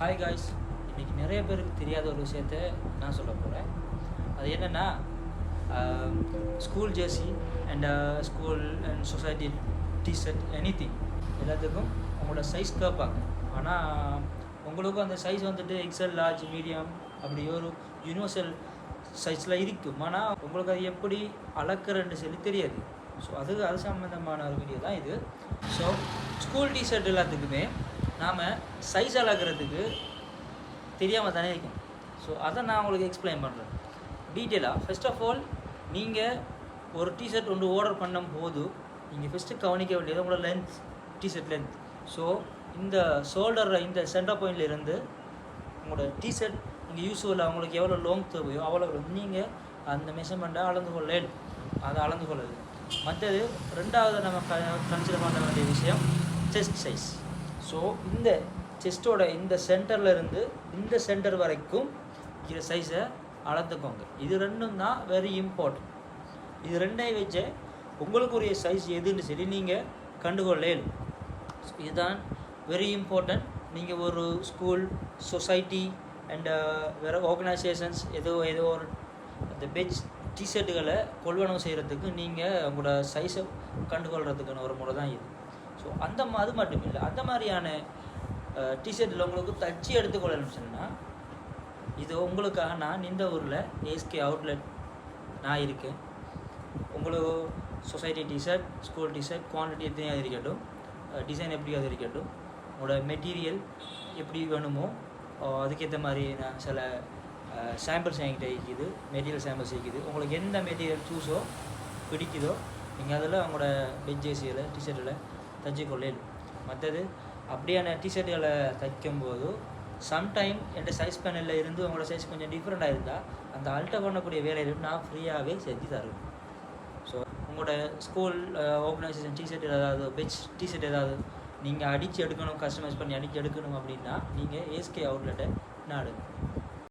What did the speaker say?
Hi guys, இன்றைக்கி நிறைய பேருக்கு தெரியாத ஒரு விஷயத்த நான் சொல்ல போகிறேன். அது என்னென்னா, school jersey and school and society t-shirt anything எல்லாத்துக்கும் உங்களோட சைஸ் கேட்பாங்க. ஆனால் உங்களுக்கும் அந்த சைஸ் வந்துட்டு எக்ஸல், லார்ஜ், மீடியம் அப்படி ஒரு யூனிவர்சல் சைஸில் இருக்கும். ஆனால் உங்களுக்கு அது எப்படி அளக்குறன்னு சொல்லி தெரியாது. ஸோ அது சம்மந்தமான ஒரு வீடியோ தான் இது. ஸோ ஸ்கூல் டிஷர்ட் எல்லாத்துக்குமே நாம் சைஸ் அளக்கிறதுக்கு தெரியாமல் தானே இருக்கும். ஸோ அதை நான் உங்களுக்கு எக்ஸ்பிளைன் பண்ணுறேன் டீட்டெயிலாக. ஃபர்ஸ்ட் ஆஃப் ஆல், நீங்கள் ஒரு டிஷர்ட் ஒன்று ஆர்டர் பண்ணும் போது நீங்கள் ஃபஸ்ட்டு கவனிக்க வேண்டியது உங்களோட லென்த், டிஷர்ட் லென்த். ஸோ இந்த ஷோல்டர், இந்த சென்டர் பாயிண்டில் இருந்து உங்களோட டிஷர்ட் நீங்கள் யூஸ்வலாக அவங்களுக்கு எவ்வளோ லாங் தேவையோ அவ்வளோ நீங்கள் அந்த மெஷர்மெண்ட்டை அளந்து கொள்ளேன். அதை அளந்து கொள்ளுது. மற்றது ரெண்டாவது நம்ம கன்சிடர் பண்ண வேண்டிய விஷயம் செஸ்ட் சைஸ். ஸோ இந்த செஸ்ட்டோட இந்த சென்டரில் இருந்து இந்த சென்டர் வரைக்கும் இருக்கிற சைஸை அளந்துக்கோங்க. இது ரெண்டும் தான் வெரி இம்பார்ட்டன்ட். இது ரெண்டையும் வச்சு உங்களுக்குரிய சைஸ் எதுன்னு சொல்லி நீங்கள் கண்டுகொள்ளேன். இதுதான் வெரி இம்பார்ட்டன்ட். நீங்கள் ஒரு ஸ்கூல், சொசைட்டி அண்ட் வேறு ஆர்கனைசேஷன்ஸ் ஏதோ ஒரு அந்த பெட்ச் டிஷர்ட்டுகளை கொள்வனவு செய்கிறதுக்கு நீங்கள் உங்களோட சைஸை கண்டுகொள்கிறதுக்கான ஒரு முறை தான் இது. ஸோ அது மட்டும் இல்லை, அந்த மாதிரியான டிஷர்ட்டில் உங்களுக்கு தச்சு எடுத்துக்கொள்ளணும்னு சொன்னால் இது உங்களுக்காக நான் இந்த ஊரில் ஏஎஸ்கே அவுட்லெட் நான் இருக்கேன். உங்களுக்கு society T-shirt, school T-shirt quantity எத்தனையாக இருக்கட்டும், டிசைன் எப்படியாவது இருக்கட்டும், உங்களோட மெட்டீரியல் எப்படி வேணுமோ அதுக்கேற்ற மாதிரி நான் சில சாம்பிள்ஸ் என்கிட்ட இருக்குது, மெட்டீரியல் சாம்பிள்ஸ் இருக்குது. உங்களுக்கு எந்த மெட்டீரியல் சூஸோ பிடிக்குதோ நீங்கள் அதில் அவங்களோட பெட் ஜேர்சியில் டிஷர்ட்டில் தைச்சிக்கொள்ளேன். மற்றது அப்படியான டிஷர்ட்டுகளை தைக்கும்போது சம்டைம் என் சைஸ் பேனலில் இருந்து உங்களோட சைஸ் கொஞ்சம் டிஃப்ரெண்ட்டாக இருந்தால் அந்த அல்டர் பண்ணக்கூடிய வேலையில் நான் ஃப்ரீயாகவே செஞ்சு தருவேன். ஸோ உங்களோட ஸ்கூல் ஆர்கனைசேஷன் டிஷர்ட் ஏதாவது, பெட்ச் டிஷர்ட் ஏதாவது நீங்கள் அடித்து எடுக்கணும், கஸ்டமைஸ் பண்ணி அடித்து எடுக்கணும் அப்படின்னா நீங்கள் ஏஎஸ்கே அவுட்லெட்டை நாடுங்க.